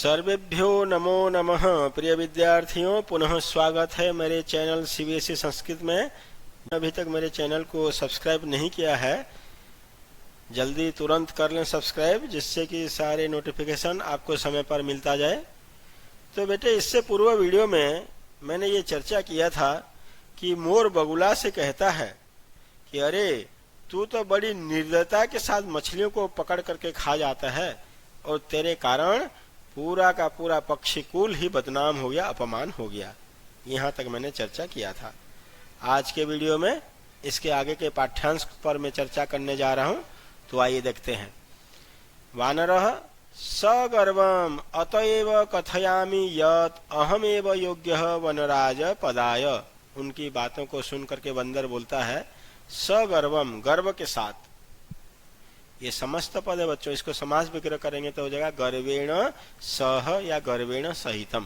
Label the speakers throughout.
Speaker 1: सर्वेभ्यो नमो नमः। प्रिय विद्यार्थियों, पुनः स्वागत है मेरे चैनल सीबीएसई संस्कृत में। अभी तक मेरे चैनल को सब्सक्राइब नहीं किया है, जल्दी तुरंत कर लें सब्सक्राइब, जिससे कि सारे नोटिफिकेशन आपको समय पर मिलता जाए। तो बेटे, इससे पूर्व वीडियो में मैंने ये चर्चा किया था कि मोर बगुला से कहता है कि अरे, तू तो बड़ी निर्दयता के साथ मछलियों को पकड़ करके खा जाता है और तेरे कारण पूरा का पूरा पक्षी कुल ही बदनाम हो गया, अपमान हो गया। यहाँ तक मैंने चर्चा किया था। आज के वीडियो में इसके आगे के पाठ्यांश पर मैं चर्चा करने जा रहा हूँ। तो आइए देखते हैं। वानरः सगर्वम् अतएव कथयामि यत् अहमेव योग्यः वनराज पदाय। उनकी बातों को सुन करके बंदर बोलता है सगर्वम, गर्व के साथ। ये समस्त पद है बच्चों, इसको समास विग्रह करेंगे तो हो जाएगा गर्वेण सह या गर्वेण सहितम।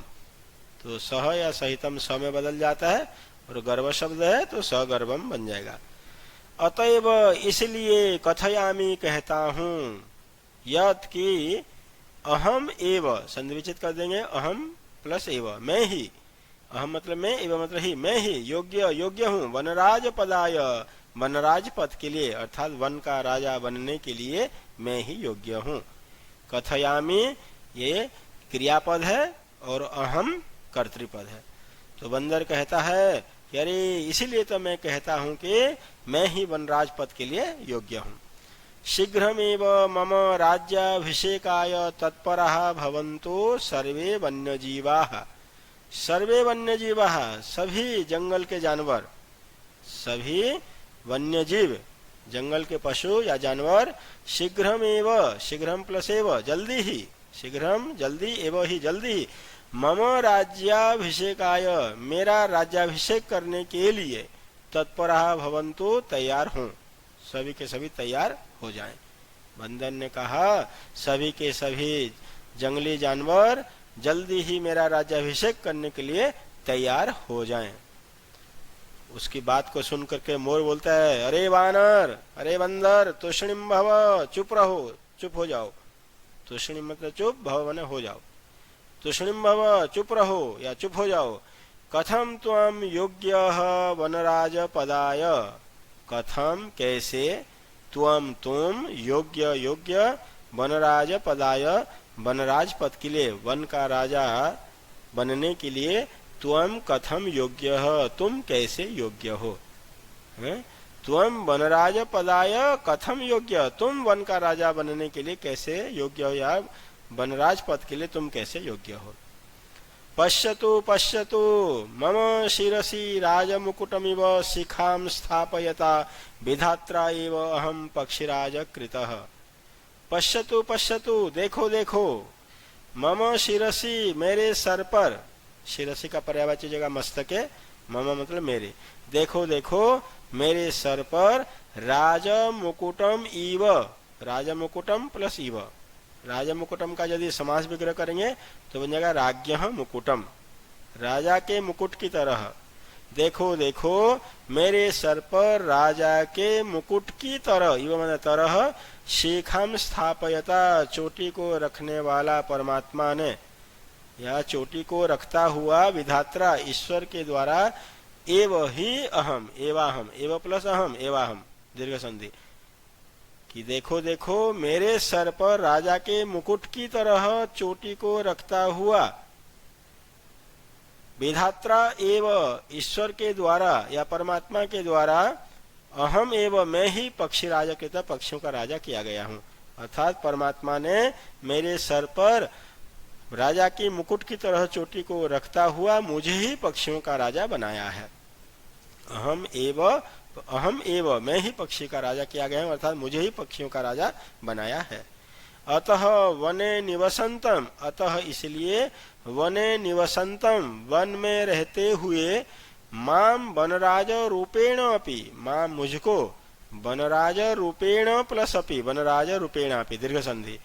Speaker 1: तो सह या सहितम स में बदल जाता है और गर्व शब्द है तो सगर्वम बन जाएगा। अतएव, इसलिए, कथयामि, कहता हूँ, यत् की अहम एव, संधिविच्छेद कर देंगे, अहम प्लस एव, मैं ही, अहम मतलब मैं, एव मतलब ही, मैं ही योग्य हूँ, वनराज पदाय, वनराज पद के लिए, अर्थात वन का राजा बनने के लिए मैं ही योग्य हूँ। कथयामि ये क्रियापद है और अहम कर्तृपद है। तो बंदर कहता है कि अरे, इसीलिए तो मैं कहता हूँ कि मैं ही वनराज पद के लिए योग्य हूँ। शीघ्रमेव मम राज्याभिषेकाय तत्परः भवन्तु सर्वे वन्यजीवाः। सर्वे वन्यजीवाः, सभी जंगल के जानवर, सभी वन्यजीव, जंगल के पशु या जानवर, शीघ्रमेव, शीघ्रम प्लस एव, जल्दी ही, शीघ्रम जल्दी, एव ही जल्दी ही, मम राज्याभिषेकाय, मेरा राज्याभिषेक करने के लिए, तत्परः भवन्तु, तैयार हों, सभी के सभी तैयार हो जाएं। बंदर ने कहा सभी के सभी जंगली जानवर जल्दी ही मेरा राज्याभिषेक करने के लिए तैयार हो जाएं। उसकी बात को सुन करके मोर बोलता है अरे वानर, अरे बंदर, तूष्णीम भव, चुप रहो, चुप हो जाओ। तूष्णीम मतलब चुप, भव माने हो जाओ। तूष्णीम भव, चुप रहो या चुप हो जाओ। कथम त्वम योग्यः वनराज पदाय। कथम, कैसे, त्वम तुम, योग्य वनराज पदाय, वनराज पद के लिए, वन का राजा बनने के लिए, त्वम कथम योग्य, तुम कैसे योग्य हो। त्वम वनराज पदाय कथम योग्य, तुम वन का राजा बनने के लिए कैसे योग्य हो, या वनराज पद के लिए तुम कैसे योग्य हो। पश्यतु पश्यतु मम शिरसि राजमुकुटमिव शिखां स्थापयता विधात्रा एव अहम पक्षिराज कृतः। पश्यतु पश्यतु, देखो देखो, मम शिरसि, मेरे सर पर, शिरसी का पर्यायवाची जगह मस्तके, मम मतलब मेरे, देखो देखो मेरे सर पर, राज मुकुटम इव, राज मुकुटम प्लस इव, राज मुकुटम का यदि समास विग्रह करेंगे तो बन जाएगा राज्ञः मुकुटम, राजा के मुकुट की तरह। देखो देखो मेरे सर पर राजा के मुकुट की तरह, इव माने तरह, शिखाम स्थापयता, चोटी को रखने वाला परमात्मा ने, या चोटी को रखता हुआ विधात्रा ईश्वर के द्वारा, एव ही अहम, एवाहम, एव प्लस अहम, एवाहम, दीर्घ संधि, कि देखो देखो मेरे सर पर राजा के मुकुट की तरह चोटी को रखता हुआ विधात्रा एव, ईश्वर के द्वारा या परमात्मा के द्वारा, अहम एव, मैं ही पक्षी राजा कहता, पक्षियों का राजा किया गया हूँ। अर्थात परमात्मा ने मेरे सर पर राजा की मुकुट की तरह चोटी को रखता हुआ मुझे ही पक्षियों का राजा बनाया है। अहम एव, मैं ही पक्षी का राजा किया गया हूँ, अर्थात मुझे ही पक्षियों का राजा बनाया है। अतः वने निवसंतम, अतः इसलिए, वने निवसंतम, वन में रहते हुए, माम वनराज रूपेण अपि, माम मुझको, वनराज रूपेण प्लस अपि, वनराज रूपेण अपि, दीर्घ संधि,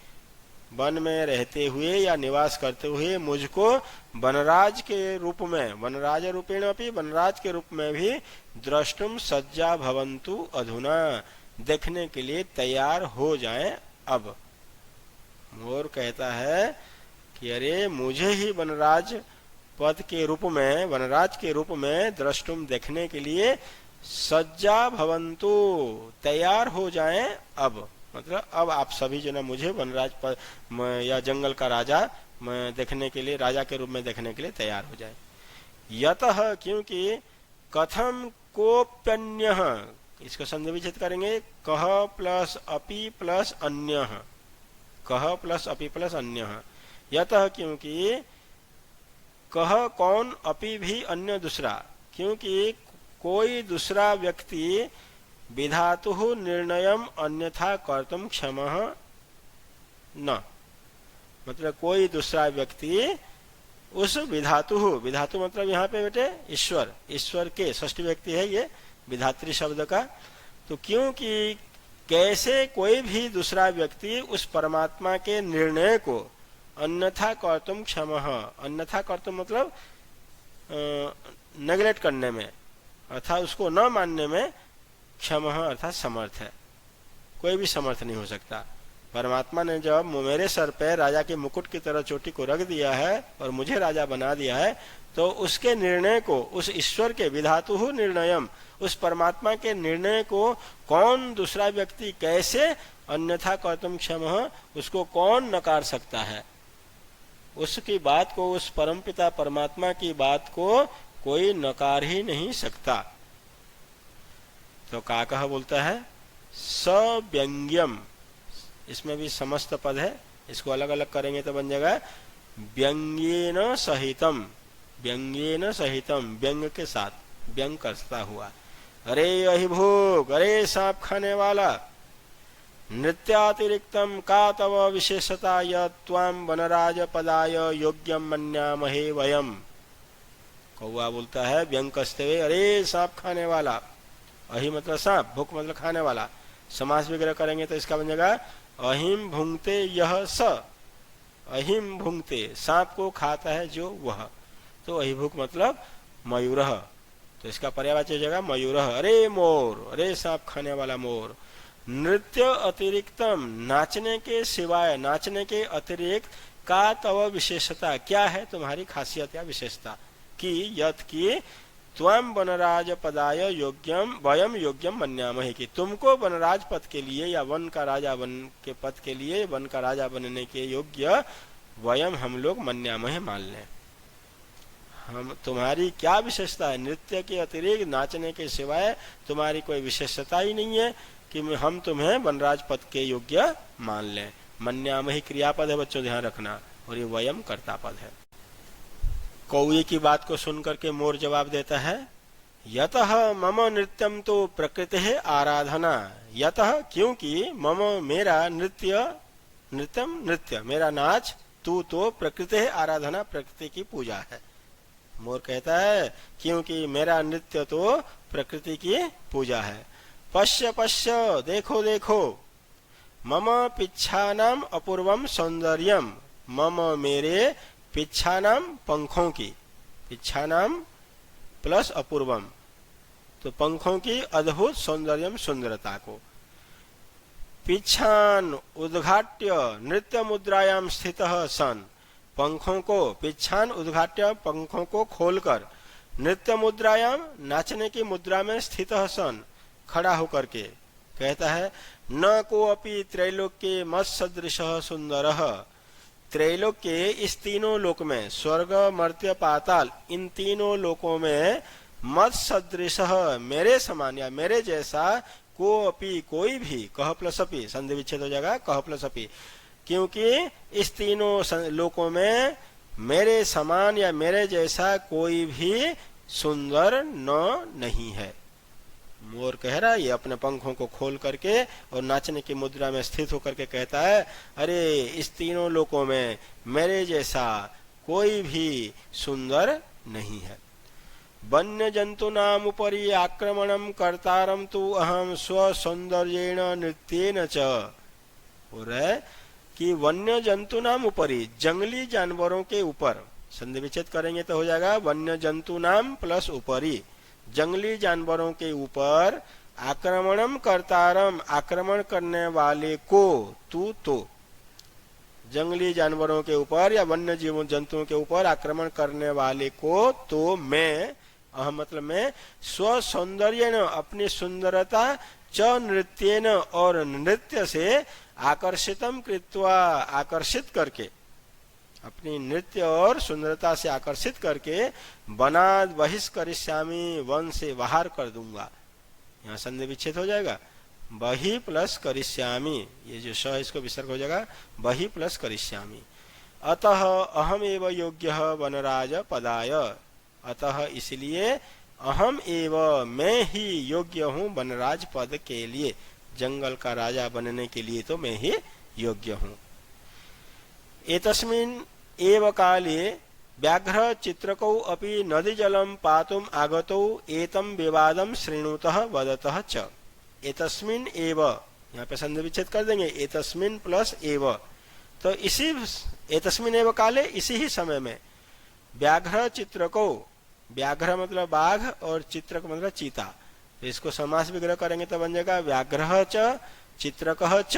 Speaker 1: वन में रहते हुए या निवास करते हुए मुझको वनराज के रूप में, वनराज रूपेण अपि, वनराज के रूप में भी, द्रष्टुम सज्जा भवन्तु अधुना, देखने के लिए तैयार हो जाएं अब। मोर कहता है कि अरे मुझे ही वनराज पद के रूप में, वनराज के रूप में द्रष्टुम देखने के लिए सज्जा भवन्तु, तैयार हो जाएं अब। मतलब अब आप सभी जो ना मुझे वनराज पद या जंगल का राजा देखने के लिए, राजा के रूप में देखने के लिए तैयार हो जाए। यतः क्योंकि कथम कोप्यन्यः, इसको संधि विच्छेद करेंगे, कह प्लस अपि प्लस अन्यः, कह प्लस अपि प्लस अन्यः। यतः क्योंकि कह कौन, अपि भी अन्य दूसरा, क्योंकि कोई दूसरा व्यक्ति विधातु निर्णयम अन्यथा कर्तुम क्षमः न, मतलब कोई दूसरा व्यक्ति उस विधातु, विधातु मतलब यहाँ पे बेटे ईश्वर, ईश्वर के षष्ठी व्यक्ति है ये विधात्री शब्द का। तो क्योंकि कैसे कोई भी दूसरा व्यक्ति उस परमात्मा के निर्णय को अन्यथा कर्तुम क्षमः, अन्यथा कर्तुम मतलब नेग्लेक्ट करने में अर्थात उसको न मानने में क्षमः अर्थात समर्थ है, कोई भी समर्थ नहीं हो सकता। परमात्मा ने जब मेरे सर पे राजा के मुकुट की तरह चोटी को रख दिया है और मुझे राजा बना दिया है, तो उसके निर्णय को, उस ईश्वर के विधातु निर्णयम, उस परमात्मा के निर्णय को कौन दूसरा व्यक्ति कैसे अन्यथा कर्तुम क्षमः, उसको कौन नकार सकता है? उसकी बात को, उस परमपिता परमात्मा की बात को कोई नकार ही नहीं सकता। तो काकः बोलता है सव्यंग्यम, इसमें भी समस्त पद है, इसको अलग अलग करेंगे तो बन जाएगा व्यंग्येन सहितम, व्यंग्येन सहितम, व्यंग के साथ, व्यंग करता हुआ। अरे अहिभोग, अरे सांप खाने वाला, नृत्यातिरिक्तम का तव विशेषता यत्वाम वनराज पदाय योग्यम मन्यामहे वयम। कौआ बोलता है व्यंग कसते हुए, अरे सांप खाने वाला, अहि मतलब सांप, भुक मतलब खाने वाला, समास वगैरह करेंगे तो इसका बन जाएगा अहिम भुंगते यह स, अहिम भुंगते, सांप को खाता है जो वह, तो अहिभुक मतलब मयूरः, तो इसका पर्यायवाची हो जाएगा मयूरः। अरे मोर, अरे सांप खाने वाला मोर। नृत्य अतिरिक्तम, नाचने के सिवाय, नाचने के अतिरिक्त, का तव विशेषता, क्या है तुम्हारी खासियत या विशेषता, कि यत की त्वम वनराज पदाय योग्यम वयम योग्यम मन्यामहे, कि तुमको वनराज पद के लिए या वन का राजा बन के पद के लिए, वन का राजा बनने के योग्य वयम हम लोग मन्यामहे मान लें। हम, तुम्हारी क्या विशेषता है? नृत्य के अतिरिक्त, नाचने के सिवाय तुम्हारी कोई विशेषता ही नहीं है कि हम तुम्हें वनराज पद के योग्य मान लें। मन्यामहे क्रियापद है बच्चों, ध्यान रखना, और ये वयम कर्ता पद है। कौए की बात को सुनकर के मोर जवाब देता है यतः मम नृत्यम तो प्रकृति है आराधना, यतः क्योंकि मम मेरा नृत्य, नृत्यम नृत्य मेरा नाच, तू तो प्रकृति है आराधना प्रकृति की पूजा है। मोर कहता है क्योंकि मेरा नृत्य तो प्रकृति की पूजा है। पश्य पश्य, देखो देखो, मम पिच्छानाम अपूर्वम सौंदर्यम, मम मेरे, पिच्छानाम पंखों की, पिच्छानाम प्लस अपूर्वम, तो पंखों की अद्भुत सौंदर्यम सुंदरता को। पिच्छान उद्घाट्य नृत्य मुद्रायाम स्थितः सन, पंखों को, पिच्छान उद्घाट्य पंखों को खोलकर, नृत्य मुद्रायाम नाचने की मुद्रा में स्थितः सन खड़ा होकर के कहता है न को अपि त्रैलोक्ये मत्सदृशः सुंदरः, त्रैलोक्य इस तीनों लोक में, स्वर्ग मर्त्य पाताल, इन तीनों लोकों में मत सदृश, मेरे समान या मेरे जैसा, को अपि कोई भी, कह प्लस अपि, संधि विच्छेद हो जाएगा कह प्लस अपि, क्योंकि इस तीनों लोकों में मेरे समान या मेरे जैसा कोई भी सुंदर न नहीं है। मोर कह रहा है, ये अपने पंखों को खोल करके और नाचने की मुद्रा में स्थित होकर के कहता है अरे इस तीनों लोकों में मेरे जैसा कोई भी सुंदर नहीं है। वन्य जंतु नाम उपरि आक्रमणम कर्तारम तु अहम स्व सौंदर्येण नृत्येन च, हो रहा है कि वन्य जंतु नाम उपरि, जंगली जानवरों के ऊपर, संधि विच्छेद करेंगे तो हो जाएगा वन्य जंतु नाम प्लस उपरि, जंगली जानवरों के ऊपर, आक्रमणम कर्तारम आक्रमण करने वाले को, तू तो, जंगली जानवरों के ऊपर या वन्य जीव जंतुओं के ऊपर आक्रमण करने वाले को तो मैं, अहम मतलब मैं, स्व सौंदर्येन अपनी सुंदरता, च नृत्येन और नृत्य से आकर्षितम कृत्वा आकर्षित करके, अपनी नृत्य और सुंदरता से आकर्षित करके, वनाद बहिष्करिष्यामि, वन से बाहर कर दूंगा। यहाँ संधि विच्छेद हो जाएगा, बहि प्लस करिष्यामि, ये जो श इसको विसर्ग हो जाएगा, बहि प्लस करिष्यामि। अतः अहम एव योग्य वनराज पदाय, अतः इसलिए अहम एव मैं ही योग्य हूँ वनराज पद के लिए, जंगल का राजा बनने के लिए तो मैं ही योग्य हूँ। एतस्मिन् एव काले व्याघ्र चित्रकौ अपि नदी जलम पातुम आगतौ एतम विवादम श्रृणुतः वदतः च। एतस्मिन् एव, यहाँ पे संधि विच्छेद कर देंगे, एतस्मिन् प्लस एव, तो इसी एतस्मिन् एव काले, इसी ही समय में, व्याघ्र चित्रको, व्याघ्र मतलब बाघ और चित्रक मतलब चीता, तो इसको समास विग्रह करेंगे तो बन जाएगा व्याघ्र च चित्रकः च,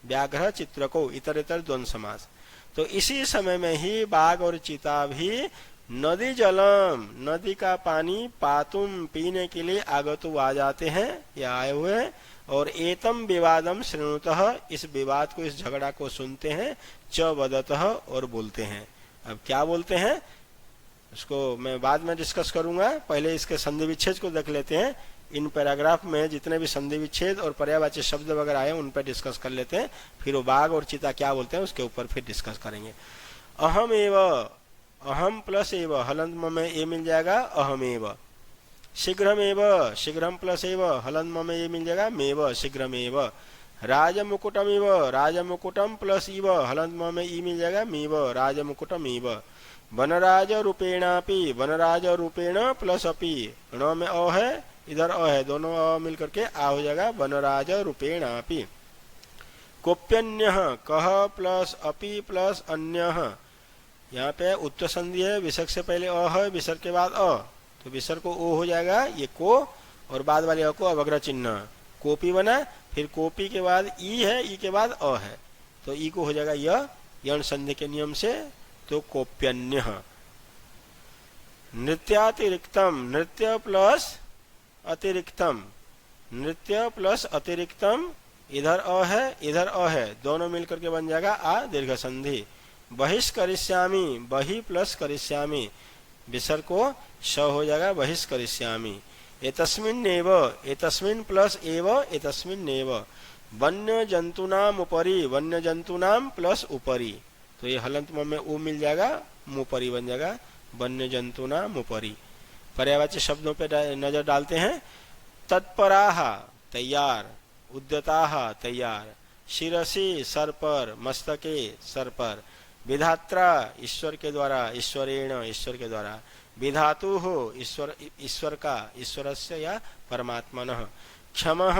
Speaker 1: व्याघ्र चित्रको, इतर इतर द्वंद्व समास। तो इसी समय में ही बाघ और चीता भी नदी जलम, नदी का पानी, पातुम पीने के लिए आगतु आ जाते हैं या आए हुए हैं, और एतम विवादम श्रृणुतः, इस विवाद को, इस झगड़ा को सुनते हैं, च वदतः और बोलते हैं। अब क्या बोलते हैं उसको मैं बाद में डिस्कस करूंगा, पहले इसके संधि विच्छेद को देख लेते हैं। इन पैराग्राफ में जितने भी संधि विच्छेद और पर्यायवाची शब्द वगैरह आए उन पर डिस्कस कर लेते हैं, फिर वो बाघ और चीता क्या बोलते हैं उसके ऊपर फिर डिस्कस करेंगे। अहम एव, अहम प्लस एव, हलंत में ये मिल जाएगा अहम एव। शीघ्रम एव, शीघ्रम प्लस एव, हलंत में ये मिल जाएगा मेव, शीघ्रम एव। राजमुकुटम इव, राजमुकुटम प्लस इव, हलंत में ई मिल जाएगा मीव, राजमुकुटम इव। वनराज रूपेणापि, वनराज रूपेण प्लस अपि, ण में अ है, इधर अ है, दोनों अ मिल करके आ हो जाएगा वनराज रूपेणापि। कोप्यन्यः, कह प्लस अपि प्लस अन्यः, यहाँ पे उत्तर संधि है, विसर्ग से पहले अ है, विसर्ग के बाद अ, तो विसर्ग को ओ हो जाएगा, ये को, और बाद वाले अ को अवग्रह चिन्ह, कोपी बना, फिर कोपी के बाद ई है, ई के बाद अ है, तो ई को हो जाएगा य, यण संधि के नियम से, तो कोप्यन्यः। नृत्यातिरिक्तम, नृत्य प्लस अतिरिक्तम, नृत्य प्लस अतिरिक्तम, इधर अ है, इधर अ है, दोनों मिलकर के बन जाएगा आ दीर्घ संधि। बहिष्करिष्यामि, बहि प्लस करिष्यामि, विसर्ग को श हो जाएगा बहिष्करिष्यामि। एतस्मिन्नेव, एतस्मिन् प्लस एव, एतस्मिन्नेव। वन्य जंतूनाम उपरि, वन्य जंतूनाम प्लस उपरि, तो ये हलंत में ऊ मिल जाएगा, मुपरि बन जाएगा वन्य जंतूनाम उपरि। पर्यायवाची शब्दों पे नजर डालते हैं। तत्पराः तैयार, उद्यताः तैयार, शिरसि सर पर, मस्तके सर पर, विधात्रा ईश्वर के द्वारा, ईश्वरेण ईश्वर के द्वारा, विधातुः ईश्वर, ईश्वर का, ईश्वरस्य या परमात्मनः, क्षमः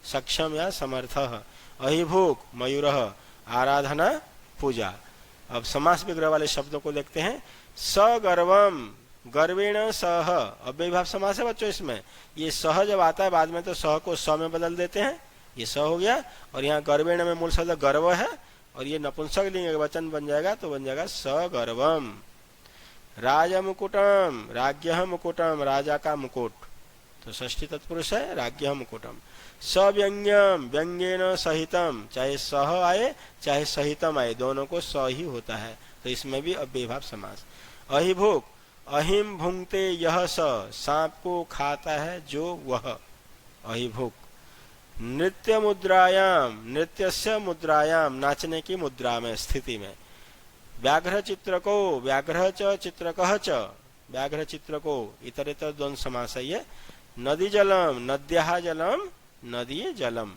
Speaker 1: सक्षम या समर्थः, अहिभूक मयूरः, आराधना पूजा। अब समास विग्रह वाले शब्दों को देखते हैं। सगर्वम, गर्वेण सह, अव्ययीभाव समास है बच्चों इसमें, ये सह जब आता है बाद में तो सह को स में बदल देते हैं, ये स हो गया, और यहाँ गर्वेण में मूल शब्द गर्व है, और ये नपुंसक लिंग वचन बन जाएगा तो बन जाएगा सगर्वम। राजमुकुटम, राज्ञः मुकुटम, राजा का मुकुट, तो षष्ठी तत्पुरुष है, राज्ञः मुकुटम। सव्यंग्यम, व्यंग्येन सहितम, चाहे सह आए चाहे सहितम आए, दोनों को स ही होता है, तो इसमें भी अव्ययीभाव समास। अहिभूक, अहिम भुंगते यह स, सांप को खाता है जो वह, अहिभूक। नृत्य मुद्रायाम, नृत्यस्य मुद्रायाम, नाचने की मुद्रा में, स्थिति में। व्याघ्र चित्रको, व्याघ्र च चित्रकः च, व्याघ्र चित्रको, इतर इतर द्वंद्व समास है ये। नदी जलम, नद्याः जलम, नदी जलम।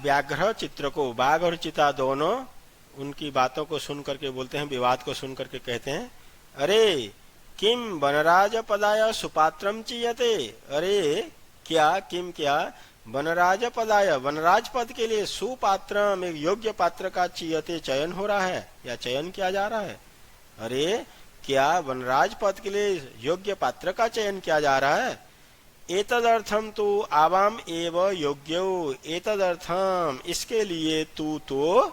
Speaker 1: व्याघ्र चित्रको, बाघ और चिता दोनों उनकी बातों को सुन करके बोलते हैं, विवाद को सुन करके कहते हैं, अरे किम वनराज पदाय सुपात्रम चीयते, अरे क्या, किम क्या, वनराज पदाय, वनराज पद के लिए सुपात्रम, एक योग्य पात्र का चीयते, चयन हो रहा है या चयन किया जा रहा है। अरे क्या वनराज पद के लिए योग्य पात्र का चयन किया जा रहा है। एतदर्थम तो आवाम एव योग्यो, एतदर्थम इसके लिए तू तो,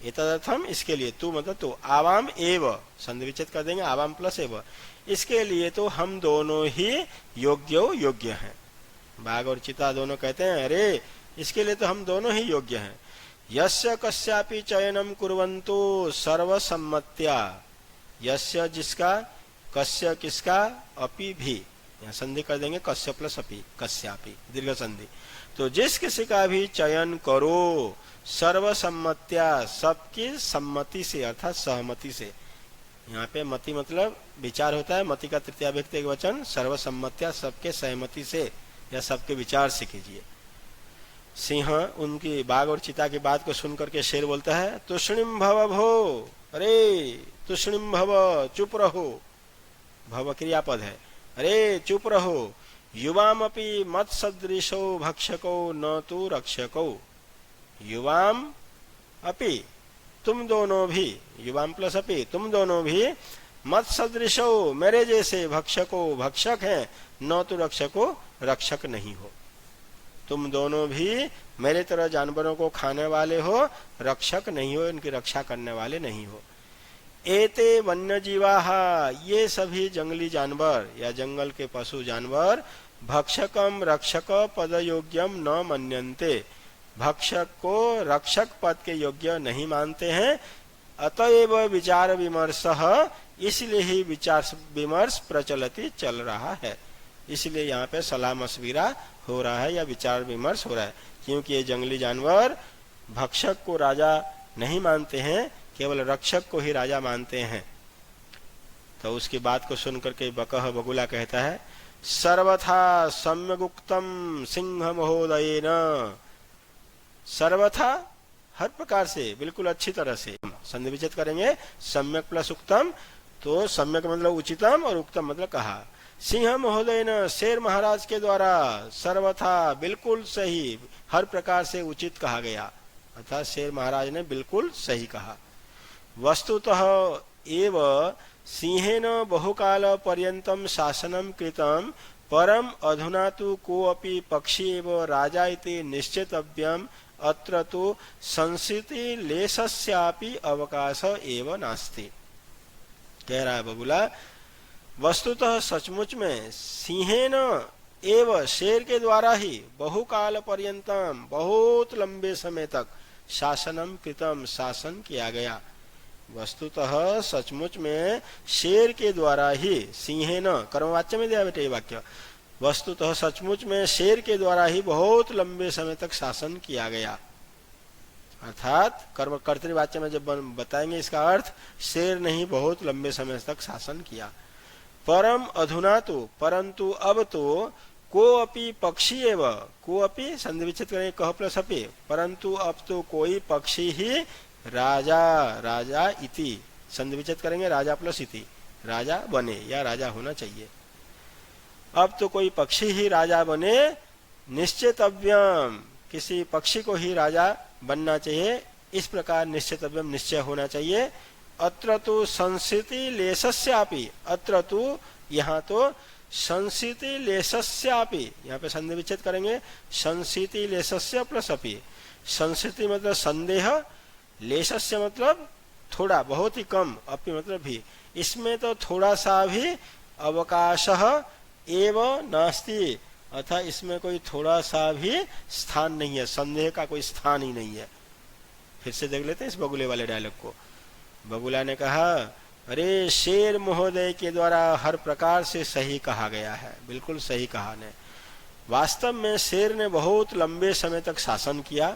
Speaker 1: एतदर्थम इसके लिए, तू मतलब तो, आवाम एव संधि विच्छेद कर देंगे, आवाम प्लस एव, इसके लिए तो हम दोनों ही योग्यो योग्य हैं। बाघ और चिता दोनों कहते हैं अरे इसके लिए तो हम दोनों ही योग्य हैं। यस्य कस्यापि चयनम कुर्वन्तो सर्वसम्मत्या, यस्य जिसका, कस्य किसका, अपि भी, यहाँ संधि कर देंगे कस्य प्लस अपि, कस्यापि दीर्घ संधि। तो जिस किसी का भी चयन करो सर्वसम्मत्या सबकी सम्मति से अर्थात सहमति से, यहाँ पे मति मतलब विचार होता है, मति का तृतीया व्यक्ति एक वचन, सर्वसम्मत्या सबके सहमति से या सबके विचार से कीजिए। सिंह उनकी बाघ और चिता की बात को सुनकर के शेर बोलता है तुष्णिम भव भो, अरे तुष्णिम भव चुप रहो, भव क्रियापद है, अरे चुप रहो, युवामपि मत सदृशो भक्षको न तु रक्षको, युवाम अपि तुम दोनों भी, युवाम प्लस अपि तुम दोनों भी, मत सदृशो मेरे जैसे, भक्षको भक्षक हैं, न तो रक्षको रक्षक नहीं हो, तुम दोनों भी मेरे तरह जानवरों को खाने वाले हो, रक्षक नहीं हो, इनकी रक्षा करने वाले नहीं हो। एते वन्य जीवाः, ये सभी जंगली जानवर या जंगल के पशु जानवर, भक्षकम रक्षक पद योग्यम न मन्यन्ते, भक्षक को रक्षक पद के योग्य नहीं मानते हैं। अतएव विचार विमर्शः, इसलिए ही विचार विमर्श प्रचलति चल रहा है, इसलिए यहाँ पे सलाह मशविरा हो रहा है या विचार विमर्श हो रहा है, क्योंकि ये जंगली जानवर भक्षक को राजा नहीं मानते हैं, केवल रक्षक को ही राजा मानते हैं। तो उसकी बात को सुनकर के बकह बगुला कहता है सर्वथा सम्यगुक्तम सिंह महोदयेन, सर्वथा हर प्रकार से, बिल्कुल अच्छी तरह से, संधि विच्छेद करेंगे सम्यक प्लस उक्तम, तो सम्यक मतलब उचितम और उक्तम मतलब कहा। सिंह महोदयेन शेर महाराज के द्वारा, सर्वथा बिल्कुल सही, हर प्रकार से उचित कहा गया, अर्थात शेर महाराज ने बिल्कुल सही कहा। वस्तुतः एव सिंहेन बहुकाल पर्यन्तं शासनं कृतं, परम अधुना तु कोऽपि पक्षी एव राजा इति निश्चितव्यम्, अत्र तु संस्कृति लेशस्यापि अवकाश एव नास्ति। कह रहा है बगुला, वस्तुतः सचमुच में सिंहेन एव शेर के द्वारा ही, बहुकाल पर्यंतम बहुत लंबे समय तक, शासनम कृतम शासन किया गया। वस्तुतः सचमुच में शेर के द्वारा ही, सिंहेन कर्मवाच्य में दिया बेटे ये वाक्य, वस्तुतः सचमुच में शेर के द्वारा ही बहुत लंबे समय तक शासन किया गया, अर्थात कर्म कर्तृवाच्य में जब बताएंगे इसका अर्थ, शेर ने ही बहुत लंबे समय तक शासन किया। परम अधुना तो, परंतु अब तो, को अपि पक्षी एव, को अपि संधि विच्छेद करेंगे कह प्लस अपि, परंतु अब तो कोई पक्षी ही राजा, राजा इति संधि विच्छेद करेंगे राजा प्लस इति, राजा बने या राजा होना चाहिए। अब तो कोई पक्षी ही राजा बने, निश्चितव्यम किसी पक्षी को ही राजा बनना चाहिए, इस प्रकार निश्चितव्यम निश्चय होना चाहिए। अत्र तो संस्कृति लेशस्यापि, अत्र तो यहाँ तो संस्कृति लेशस्यापि, यहाँ पे संधि विच्छेद करेंगे संस्कृति लेशस्य प्लस अपि, संस्कृति मतलब संदेह, लेशस्य मतलब थोड़ा बहुत ही कम, अपि मतलब भी, इसमें तो थोड़ा सा भी अवकाश एव नास्ति, अर्थात इसमें कोई थोड़ा सा भी स्थान नहीं है, संदेह का कोई स्थान ही नहीं है। फिर से देख लेते हैं इस बगुले वाले डायलॉग को। बगुला ने कहा अरे शेर महोदय के द्वारा हर प्रकार से सही कहा गया है, बिल्कुल सही कहा ने। वास्तव में शेर ने बहुत लंबे समय तक शासन किया,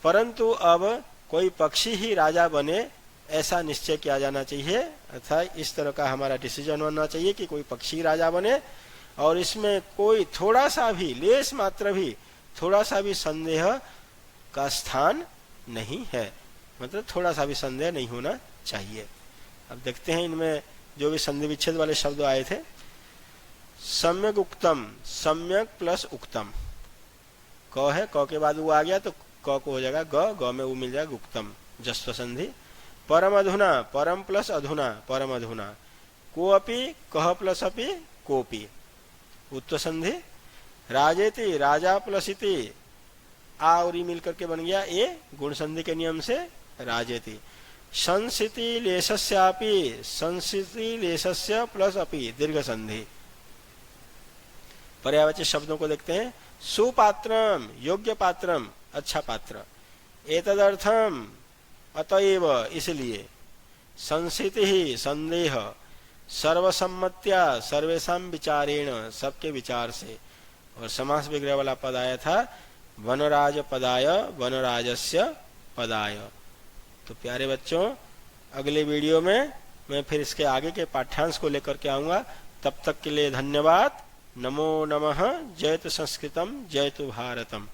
Speaker 1: परंतु अब कोई पक्षी ही राजा बने ऐसा निश्चय किया जाना चाहिए, अर्थात इस तरह का हमारा डिसीजन होना चाहिए कि कोई पक्षी राजा बने, और इसमें कोई थोड़ा सा भी, लेस मात्र भी, थोड़ा सा भी संदेह का स्थान नहीं है, मतलब थोड़ा सा भी संदेह नहीं होना चाहिए। अब देखते हैं इनमें जो भी संधि विच्छेद वाले शब्द आए थे। सम्यक उक्तम, सम्यक प्लस उक्तम, क है, क के बाद वो आ गया तो क को हो जाएगा ग, ग में वो मिल जाएगा उक्तम, जस्व संधि। परम अधुना, परम प्लस अधुना, परम अधुना। को अपि, कह प्लस अपि, कोपि, उत्तर संधि। राजेति, राजा प्लस इति, आ और ई मिलकर के बन गया ए गुण संधि के नियम से राजेति। संसिति लेशस्यापि, संसिति लेशस्य प्लस अपि दीर्घ संधि। पर्यायवाची शब्दों को देखते हैं। सुपात्रम योग्य पात्रम अच्छा पात्र, एतदर्थम अतएव इसलिए, संसिति ही संदेह, सर्वसम्मत्या सर्वेषां विचारेण सबके विचार से। और समास विग्रह वाला पद आया था वनराज पदाय वनराजस्य पदाय। तो प्यारे बच्चों, अगले वीडियो में मैं फिर इसके आगे के पाठ्यांश को लेकर के आऊंगा। तब तक के लिए धन्यवाद। नमो नमः। जयतु संस्कृतम जयतु भारतम।